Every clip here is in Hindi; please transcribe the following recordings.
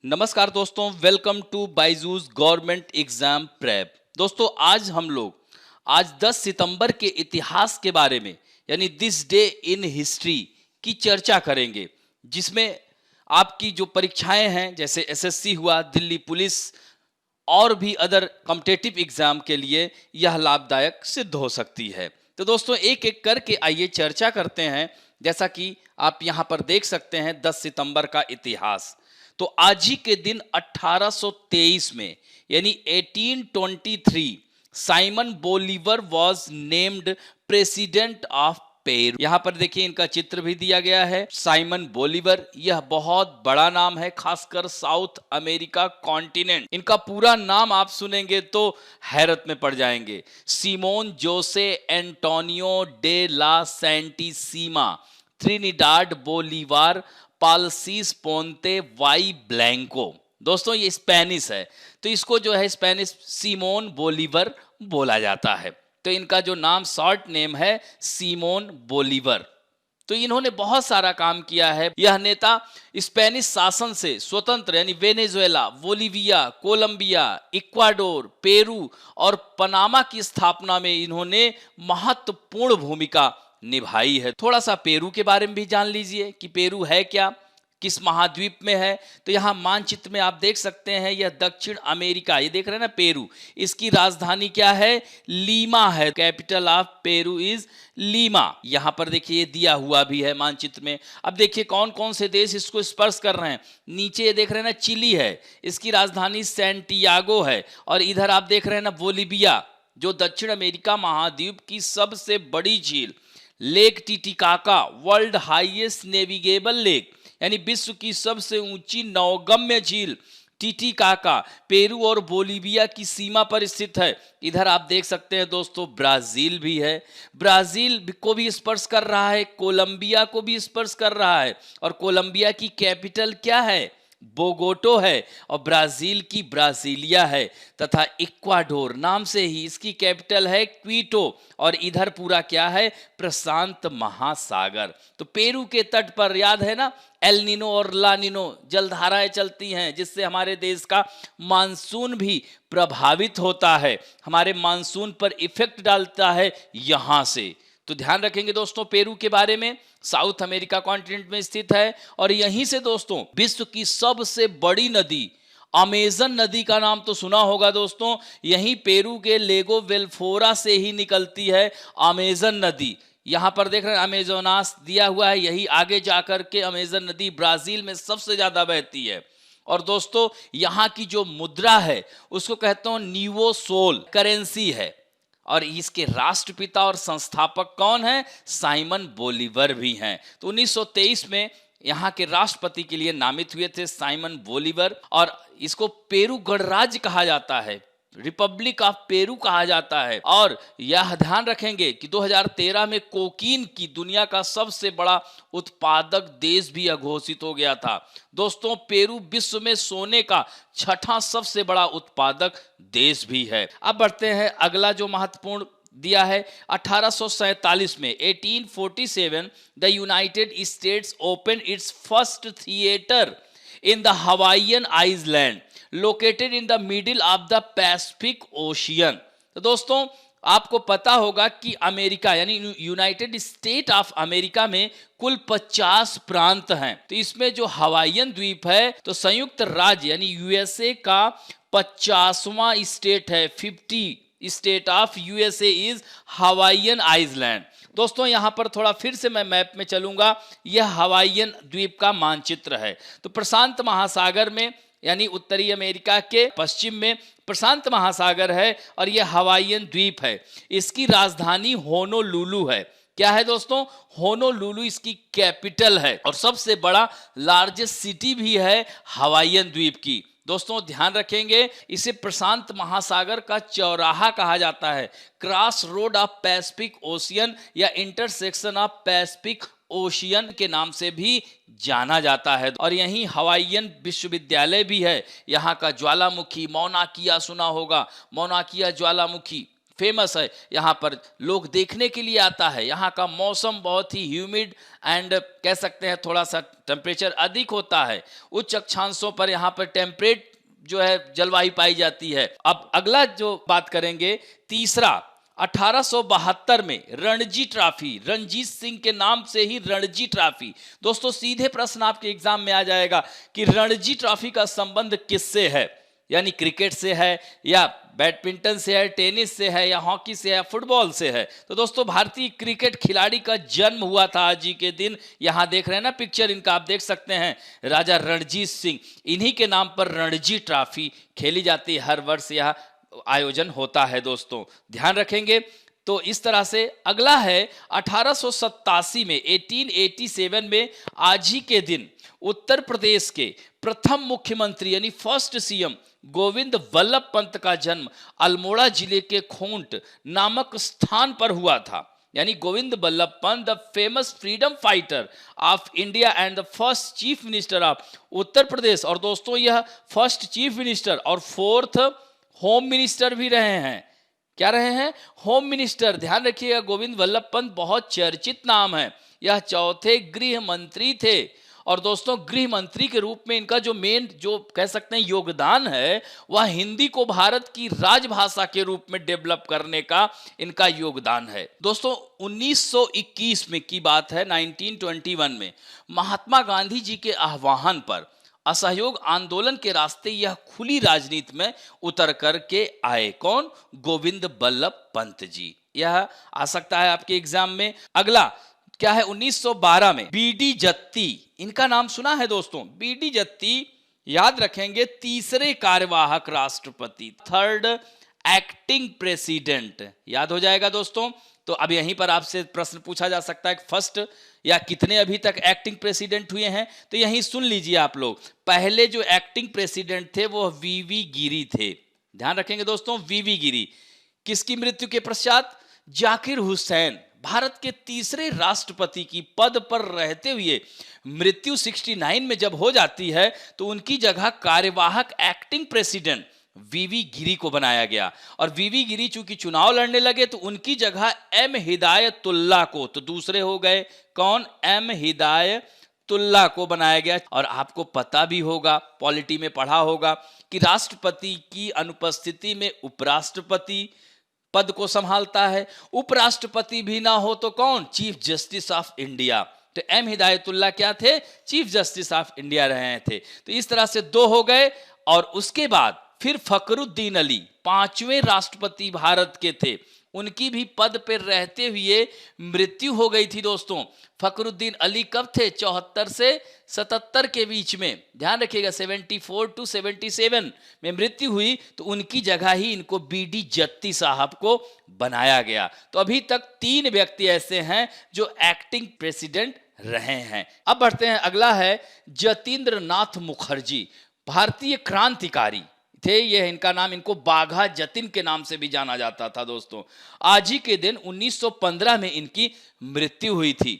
नमस्कार दोस्तों, welcome to Byju's government exam prep. दोस्तों आज 10 सितंबर के इतिहास के बारे में यानी दिस डे इन हिस्ट्री की चर्चा करेंगे, जिसमें आपकी जो परीक्षाएं हैं जैसे एसएससी हुआ, दिल्ली पुलिस और भी अदर कॉम्पिटिटिव एग्जाम के लिए यह लाभदायक सिद्ध हो सकती है। तो दोस्तों एक एक करके आइए चर्चा करते हैं। जैसा कि आप यहाँ पर देख सकते हैं 10 सितंबर का इतिहास। तो आज ही के दिन 1823 में यानी 1823 Simon Bolivar was named president of Peru. यहां पर देखिए इनका चित्र भी दिया गया है। साइमन बोलीवर यह बहुत बड़ा नाम है, खासकर साउथ अमेरिका कॉन्टिनेंट। इनका पूरा नाम आप सुनेंगे तो हैरत में पड़ जाएंगे। Simon Jose Antonio de la Santisima Trinidad Bolivar Palacios Ponte y Blanco. दोस्तों ये स्पेनिश है, तो इसको जो है स्पेनिश सिमोन बोलीवर बोला जाता है। तो इनका जो नाम शॉर्ट नेम है सिमोन बोलीवर। तो इन्होंने बहुत सारा काम किया है। यह नेता स्पेनिश शासन से स्वतंत्र यानी Venezuela, Bolivia, Colombia, Ecuador, Peru और पनामा की स्थापना में इन्होंने महत्वपूर्ण भूमिका निभाई है। थोड़ा सा पेरू के बारे में भी जान लीजिए कि पेरू है क्या, किस महाद्वीप में है। तो यहाँ मानचित्र में आप देख सकते हैं, यह दक्षिण अमेरिका, ये देख रहे हैं ना पेरू। इसकी राजधानी क्या है? लीमा है। Capital of Peru is Lima. यहाँ पर देखिए ये दिया हुआ भी है मानचित्र में। अब देखिए कौन कौन से देश इसको स्पर्श कर रहे हैं। नीचे ये देख रहे हैं ना चिली है, इसकी राजधानी सैंटियागो है। और इधर आप देख रहे हैं ना बोलीविया, जो दक्षिण अमेरिका महाद्वीप की सबसे बड़ी झील lake Titicaca, world highest navigable lake यानी विश्व की सबसे ऊंची नौगम्य झील टिटिकाका पेरू और बोलीविया की सीमा पर स्थित है। इधर आप देख सकते हैं दोस्तों ब्राजील भी है। ब्राजील को भी स्पर्श कर रहा है, कोलंबिया को भी स्पर्श कर रहा है। और कोलंबिया की कैपिटल क्या है? बोगोटो है। और ब्राजील की ब्राजीलिया है। तथा इक्वाडोर नाम से ही इसकी कैपिटल है क्वीटो। और इधर पूरा क्या है? प्रशांत महासागर। तो पेरू के तट पर याद है ना एल नीनो और ला नीनो जलधाराएं चलती हैं, जिससे हमारे देश का मानसून भी प्रभावित होता है, हमारे मानसून पर इफेक्ट डालता है यहां से। तो ध्यान रखेंगे दोस्तों पेरू के बारे में। साउथ अमेरिका कॉन्टिनेंट में स्थित है। और यहीं से दोस्तों विश्व की सबसे बड़ी नदी अमेजन नदी का नाम तो सुना होगा दोस्तों, यहीं पेरू के लेगो वेलफोरा से ही निकलती है अमेजन नदी। यहां पर देख रहे हैं अमेजोनास दिया हुआ है, यही आगे जाकर के अमेजन नदी ब्राजील में सबसे ज्यादा बहती है। और दोस्तों यहां की जो मुद्रा है उसको कहते हैं नीवो सोल करेंसी है। और इसके राष्ट्रपिता और संस्थापक कौन है? साइमन बोलीवर भी हैं। तो 1923 में यहाँ के राष्ट्रपति के लिए नामित हुए थे साइमन बोलीवर। और इसको पेरू गणराज्य कहा जाता है, रिपब्लिक ऑफ पेरू कहा जाता है। और यह ध्यान रखेंगे कि 2013 में कोकीन की दुनिया का सबसे बड़ा उत्पादक देश भी घोषित हो गया था। दोस्तों पेरू विश्व में सोने का छठा सबसे बड़ा उत्पादक देश भी है। अब बढ़ते हैं अगला जो महत्वपूर्ण दिया है 1847 में 1847 the United states open it's first theatre in the Hawaiian island located in the middle of the Pacific ocean. तो दोस्तों आपको पता होगा कि अमेरिका यानी यूनाइटेड स्टेट ऑफ अमेरिका में कुल 50 प्रांत हैं। तो इसमें जो हवाईयन द्वीप है तो संयुक्त राज्य यानी यूएसए का 50वां स्टेट है। 50 state of USA is Hawaiian island. दोस्तों यहां पर थोड़ा फिर से मैं मैप में चलूंगा। यह हवाईयन द्वीप का मानचित्र है। तो प्रशांत महासागर में यानी उत्तरी अमेरिका के पश्चिम में प्रशांत महासागर है और यह हवाईयन द्वीप है। इसकी राजधानी होनोलुलु है। क्या है दोस्तों? होनोलुलु इसकी कैपिटल है और सबसे बड़ा लार्जेस्ट सिटी भी है हवाईयन द्वीप की। दोस्तों ध्यान रखेंगे इसे प्रशांत महासागर का चौराहा कहा जाता है, cross road of Pacific ocean या इंटरसेक्शन ऑफ पैसिफिक ओशियन के नाम से भी जाना जाता है। और यहीं हवाईयन विश्वविद्यालय भी है। यहाँ का ज्वालामुखी मौना किया सुना होगा, मौना किया ज्वालामुखी फेमस है, यहाँ पर लोग देखने के लिए आता है। यहाँ का मौसम बहुत ही ह्यूमिड एंड कह सकते हैं थोड़ा सा टेम्परेचर अधिक होता है। उच्च अक्षांशों पर यहाँ पर टेम्परेट जो है जलवायु पाई जाती है। अब अगला जो बात करेंगे, तीसरा 1872 में रणजी ट्रॉफी, रणजीत सिंह के नाम से ही रणजी ट्रॉफी। दोस्तों सीधे प्रश्न आपके एग्जाम में आ जाएगा कि रणजी ट्रॉफी का संबंध किससे है, यानी क्रिकेट से है या बैडमिंटन से है, टेनिस से है या हॉकी से है, फुटबॉल से है। तो दोस्तों भारतीय क्रिकेट खिलाड़ी का जन्म हुआ था आज ही के दिन। यहां देख रहे हैं ना पिक्चर इनका, आप देख सकते हैं, राजा रणजीत सिंह, इन्हीं के नाम पर रणजी ट्रॉफी खेली जाती है। हर वर्ष यह आयोजन होता है दोस्तों, ध्यान रखेंगे। तो इस तरह से अगला है 1887 में, 1887 में आज ही के दिन उत्तर प्रदेश के प्रथम मुख्यमंत्री यानी फर्स्ट सीएम गोविंद वल्लभ पंत का जन्म अल्मोड़ा जिले के खोंट नामक स्थान पर हुआ था। यानी Govind Vallabh Pant, the famous freedom fighter of India and the first chief minister of Uttar Pradesh. और दोस्तों यह फर्स्ट चीफ मिनिस्टर और फोर्थ होम मिनिस्टर भी रहे हैं। क्या रहे हैं? Home minister. ध्यान रखिएगा, गोविंद वल्लभ पंत बहुत चर्चित नाम है। यह चौथे गृह मंत्री थे। और दोस्तों गृह मंत्री के रूप में इनका जो मेन जो कह सकते हैं योगदान है, वह हिंदी को भारत की राजभाषा के रूप में डेवलप करने का इनका योगदान है। दोस्तों 1921 में की बात है, 1921 में महात्मा गांधी जी के आह्वान पर असहयोग आंदोलन के रास्ते यह खुली राजनीति में उतर करके आए। कौन? गोविंद वल्लभ पंत जी। यह आ सकता है आपके एग्जाम में। अगला क्या है? 1912 में बीडी जत्ती, इनका नाम सुना है दोस्तों? बीडी जत्ती याद रखेंगे, तीसरे कार्यवाहक राष्ट्रपति, थर्ड एक्टिंग प्रेसिडेंट, याद हो जाएगा दोस्तों। तो अब यहीं पर आपसे प्रश्न पूछा जा सकता है, फर्स्ट या कितने अभी तक एक्टिंग प्रेसिडेंट हुए हैं? तो यहीं सुन लीजिए आप लोग। पहले जो एक्टिंग प्रेसिडेंट थे वो वीवी गिरी थे। ध्यान रखेंगे दोस्तों, वीवी गिरी। किसकी मृत्यु के पश्चात? जाकिर हुसैन, भारत के तीसरे राष्ट्रपति की पद पर रहते हुए मृत्यु 69 में जब हो जाती है तो उनकी जगह कार्यवाहक एक्टिंग प्रेसिडेंट वीवी गिरी को बनाया गया। और वीवी गिरी चूंकि चुनाव लड़ने लगे तो उनकी जगह एम हिदायतुल्लाह को, तो दूसरे हो गए कौन? एम हिदायतुल्लाह को बनाया गया। और आपको पता भी होगा, पॉलिटी में पढ़ा होगा कि राष्ट्रपति की अनुपस्थिति में उपराष्ट्रपति पद को संभालता है। उपराष्ट्रपति भी ना हो तो कौन? Chief justice of India. तो एम हिदायतुल्लाह क्या थे? चीफ जस्टिस ऑफ इंडिया रहे थे। तो इस तरह से दो हो गए। और उसके बाद फिर फखरुद्दीन अली, पांचवें राष्ट्रपति भारत के थे, उनकी भी पद पर रहते हुए मृत्यु हो गई थी दोस्तों। फखरुद्दीन अली कब थे? 74 से 77 के बीच में, ध्यान रखिएगा, 74 to 77 में मृत्यु हुई। तो उनकी जगह ही इनको बीडी जत्ती साहब को बनाया गया। तो अभी तक 3 व्यक्ति ऐसे हैं जो एक्टिंग प्रेसिडेंट रहे हैं। अब बढ़ते हैं, अगला है जतीन्द्र नाथ मुखर्जी, भारतीय क्रांतिकारी थे ये। इनका नाम, इनको बाघा जतिन के नाम से भी जाना जाता था दोस्तों। आज ही के दिन 1915 में इनकी मृत्यु हुई थी।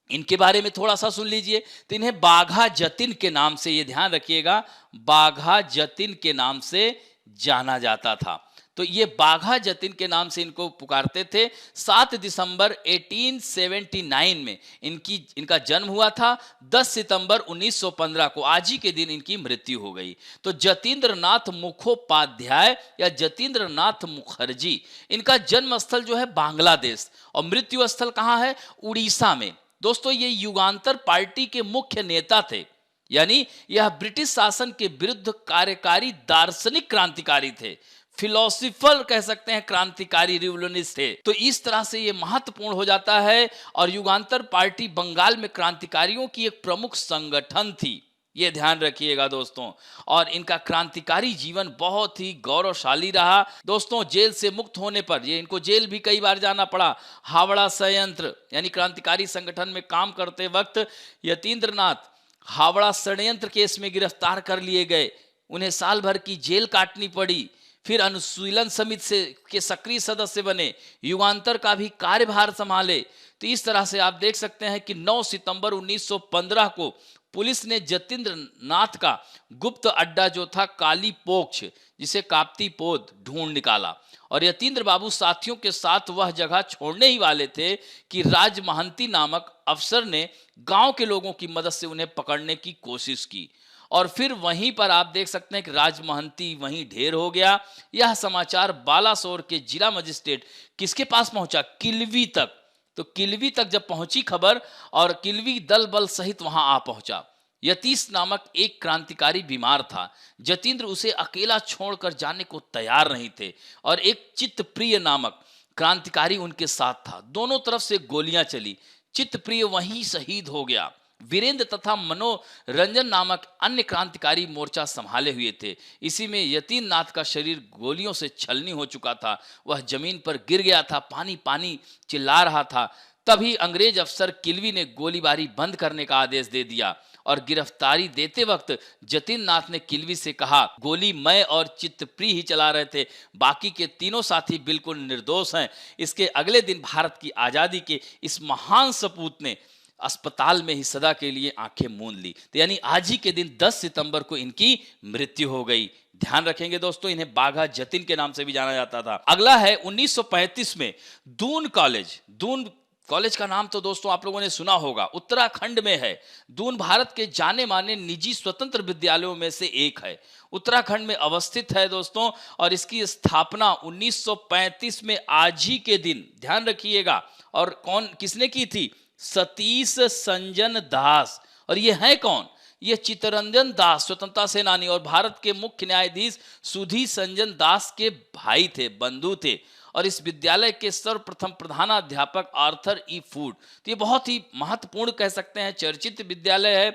इनके बारे में थोड़ा सा सुन लीजिए। तो इन्हें बाघा जतिन के नाम से, ये ध्यान रखिएगा, बाघा जतिन के नाम से जाना जाता था। तो ये बाघा जतिन के नाम से इनको पुकारते थे। 7 दिसंबर 1879 में इनका जन्म हुआ था। 10 सितंबर 1915 को आज ही के दिन इनकी मृत्यु हो गई। तो जतीन्द्र नाथ मुखोपाध्याय या जतीन्द्र नाथ मुखर्जी, इनका जन्म स्थल जो है बांग्लादेश और मृत्यु स्थल कहाँ है? उड़ीसा में। दोस्तों ये युगांतर पार्टी के मुख्य नेता थे, यानी यह ब्रिटिश शासन के विरुद्ध कार्यकारी दार्शनिक क्रांतिकारी थे, फिलोसफर कह सकते हैं, क्रांतिकारी रिवोल्यूशनिस्ट थे। तो इस तरह से ये महत्वपूर्ण हो जाता है। और युगांतर पार्टी बंगाल में क्रांतिकारियों की एक प्रमुख संगठन थी, ये ध्यान रखिएगा दोस्तों। और इनका क्रांतिकारी जीवन बहुत ही गौरवशाली रहा दोस्तों। जेल से मुक्त होने पर, ये इनको जेल भी कई बार जाना पड़ा, हावड़ा षड्यंत्र यानी क्रांतिकारी संगठन में काम करते वक्त यतीन्द्र नाथ हावड़ा षड्यंत्र केस में गिरफ्तार कर लिए गए। उन्हें साल भर की जेल काटनी पड़ी। फिर अनुशीलन समिति के सक्रिय सदस्य बने, युगांतर का भी कार्यभार संभाले। तो इस तरह से आप देख सकते हैं कि 9 सितंबर 1915 को पुलिस ने जतीन्द्र नाथ का गुप्त अड्डा जो था काली पोक्ष, जिसे काप्ती पोद, ढूंढ निकाला और यतीन्द्र बाबू साथियों के साथ वह जगह छोड़ने ही वाले थे कि राज महंती नामक अफसर ने गांव के लोगों की मदद से उन्हें पकड़ने की कोशिश की और फिर वहीं पर आप देख सकते हैं कि राज महंती वहीं ढेर हो गया। यह समाचार बालासोर के जिला मजिस्ट्रेट किसके पास पहुंचा? किल्वी तक। तो किल्वी तक जब पहुंची खबर और किल्वी दल बल सहित वहां आ पहुंचा। यतीश नामक एक क्रांतिकारी बीमार था। जतीन्द्र उसे अकेला छोड़कर जाने को तैयार नहीं थे और एक चित्तप्रिय नामक क्रांतिकारी उनके साथ था। दोनों तरफ से गोलियां चली। चित्तप्रिय वहीं शहीद हो गया। वीरेंद्र तथा मनोरंजन नामक अन्य क्रांतिकारी मोर्चा संभाले हुए थे। इसी में यतीन नाथ का शरीर गोलियों से छलनी हो चुका था। वह जमीन पर गिर गया था, पानी पानी चिल्ला रहा था। तभी अंग्रेज अफसर किल्वी ने गोलीबारी बंद करने का आदेश दे दिया और गिरफ्तारी देते वक्त जतीन नाथ ने किल्वी से कहा, गोली मैं और चित्तप्रिय ही चला रहे थे, बाकी के तीनों साथी बिल्कुल निर्दोष हैं। इसके अगले दिन भारत की आज़ादी के इस महान सपूत ने अस्पताल में ही सदा के लिए आंखें मूंद ली। तो यानी आज ही के दिन 10 सितंबर को इनकी मृत्यु हो गई। ध्यान रखेंगे दोस्तों, इन्हें बाघा जतीन के नाम से भी जाना जाता था। अगला है 1935 में दून कॉलेज। दून कॉलेज का नाम तो दोस्तों आप लोगों ने सुना होगा, उत्तराखंड में है। दून भारत के जाने माने निजी स्वतंत्र विद्यालयों में से एक है। उत्तराखंड में अवस्थित है दोस्तों और इसकी स्थापना 1935 में आज ही के दिन, ध्यान रखिएगा, और किसने की थी? सतीश संजन दास। और ये है कौन? ये चित्तरंजन दास, स्वतंत्रता सेनानी और भारत के मुख्य न्यायाधीश सुधी संजन दास के भाई थे, बंधु थे। और इस विद्यालय के सर्वप्रथम प्रधानाध्यापक आर्थर ई फूड। तो ये बहुत ही महत्वपूर्ण कह सकते हैं, चर्चित विद्यालय है।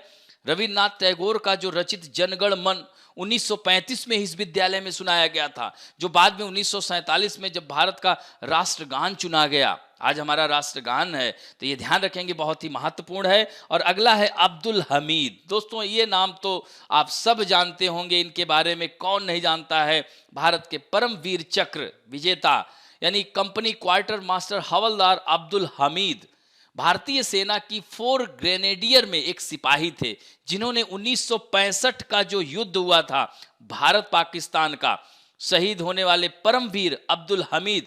रविन्द्रनाथ टैगोर का जो रचित जनगण मन 1935 में इस विद्यालय में सुनाया गया था, जो बाद में 1947 में जब भारत का राष्ट्रगान चुना गया, आज हमारा राष्ट्रगान है। तो ये ध्यान रखेंगे, बहुत ही महत्वपूर्ण है। और अगला है अब्दुल हमीद। दोस्तों ये नाम तो आप सब जानते होंगे, इनके बारे में कौन नहीं जानता है। भारत के परमवीर चक्र विजेता यानी कंपनी क्वार्टर मास्टर हवलदार अब्दुल हमीद भारतीय सेना की 4 ग्रेनेडियर में एक सिपाही थे, जिन्होंने 1965 का जो युद्ध हुआ था भारत पाकिस्तान का, शहीद होने वाले परमवीर अब्दुल हमीद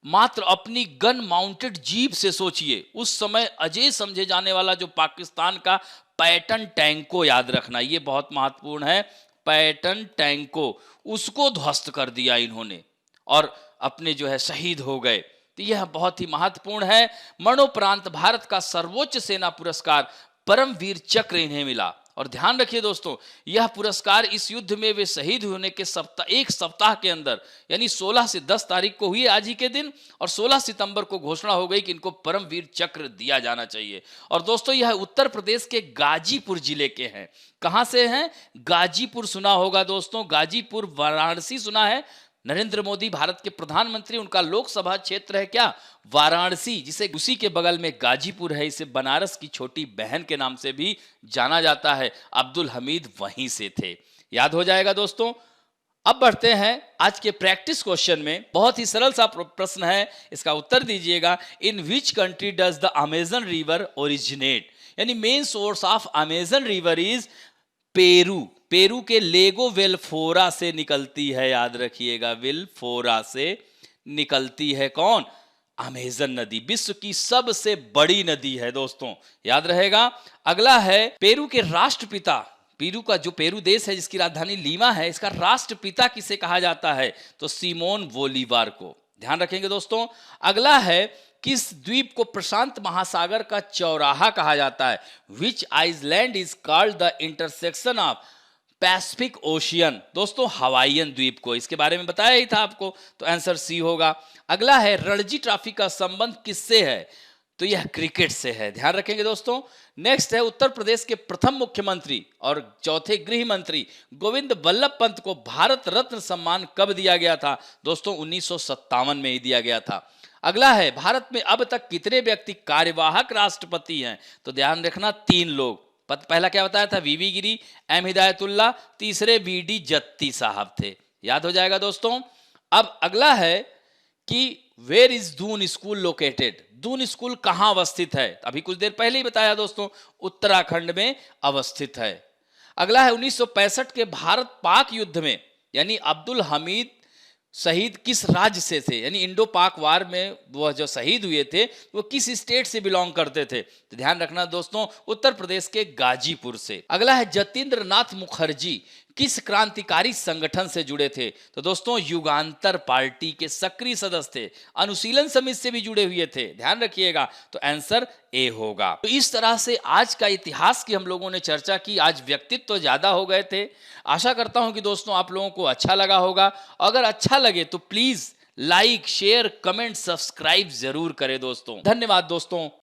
मात्र अपनी गन माउंटेड जीप से, सोचिए उस समय अजय समझे जाने वाला जो पाकिस्तान का पैटर्न टैंको, याद रखना ये बहुत महत्वपूर्ण है, पैटर्न टैंको, उसको ध्वस्त कर दिया इन्होंने और अपने जो है शहीद हो गए। तो यह बहुत ही महत्वपूर्ण है। मरणोपरांत भारत का सर्वोच्च सेना पुरस्कार परमवीर चक्र इन्हें मिला। और ध्यान रखिए दोस्तों, यह पुरस्कार इस युद्ध में वे शहीद होने के एक सप्ताह के अंदर यानी 16 से 10 तारीख को हुई आज ही के दिन, और 16 सितंबर को घोषणा हो गई कि इनको परमवीर चक्र दिया जाना चाहिए। और दोस्तों यह उत्तर प्रदेश के गाजीपुर जिले के हैं। कहां से हैं? गाजीपुर सुना होगा दोस्तों, गाजीपुर, वाराणसी सुना है। नरेंद्र मोदी भारत के प्रधानमंत्री, उनका लोकसभा क्षेत्र है क्या? वाराणसी, जिसे उसी के बगल में गाजीपुर है। इसे बनारस की छोटी बहन के नाम से भी जाना जाता है। अब्दुल हमीद वहीं से थे, याद हो जाएगा दोस्तों। अब बढ़ते हैं आज के प्रैक्टिस क्वेश्चन में। बहुत ही सरल सा प्रश्न है, इसका उत्तर दीजिएगा। In which country does the Amazon river originate? यानी main source of Amazon river is Peru. Peru के लेगो वेलफोरा से निकलती है, याद रखिएगा, वेलफोरा से निकलती है कौन? अमेजन नदी, विश्व की सबसे बड़ी नदी है दोस्तों, याद रहेगा। अगला है पेरू के राष्ट्रपिता, पेरू का जो पेरू देश है जिसकी राजधानी लीमा है, इसका राष्ट्रपिता किसे कहा जाता है? तो सिमोन बोलीवार को, ध्यान रखेंगे दोस्तों। अगला है किस द्वीप को प्रशांत महासागर का चौराहा कहा जाता है? Which island is called the intersection of Pacific ocean? दोस्तों हवाईयन द्वीप को, इसके बारे में बताया ही था आपको, तो आंसर सी होगा। अगला है रणजी ट्रॉफी का संबंध किससे है? तो यह क्रिकेट से है, ध्यान रखेंगे दोस्तों। नेक्स्ट है उत्तर प्रदेश के प्रथम मुख्यमंत्री और चौथे गृह मंत्री गोविंद बल्लभ पंत को भारत रत्न सम्मान कब दिया गया था? दोस्तों 1957 में ही दिया गया था। अगला है भारत में अब तक कितने व्यक्ति कार्यवाहक राष्ट्रपति हैं? तो ध्यान रखना 3 लोग। पहला क्या बताया था? वीवी गिरी, एम हिदायतुल्लाह, तीसरे वीडी जत्ती साहब थे, याद हो जाएगा दोस्तों। अब अगला है कि where is Doon school located? Doon school कहाँ अवस्थित है? अभी कुछ देर पहले ही बताया दोस्तों, उत्तराखंड में अवस्थित है। अगला है 1965 के भारत पाक युद्ध में यानी अब्दुल हमीद शहीद किस राज्य से थे? यानी इंडो पाक वार में वह जो शहीद हुए थे वो किस स्टेट से बिलोंग करते थे? तो ध्यान रखना दोस्तों, उत्तर प्रदेश के गाजीपुर से। अगला है जतीन्द्र नाथ मुखर्जी किस क्रांतिकारी संगठन से जुड़े थे? तो दोस्तों युगांतर पार्टी के सक्रिय सदस्य थे, अनुशीलन समिति से भी जुड़े हुए थे। ध्यान रखिएगा, तो आंसर ए होगा। तो इस तरह से आज का इतिहास की हम लोगों ने चर्चा की। आज व्यक्तित्व तो ज्यादा हो गए थे। आशा करता हूं कि दोस्तों आप लोगों को अच्छा लगा होगा। अगर अच्छा लगे तो please like, share, comment, subscribe जरूर करें दोस्तों। धन्यवाद दोस्तों।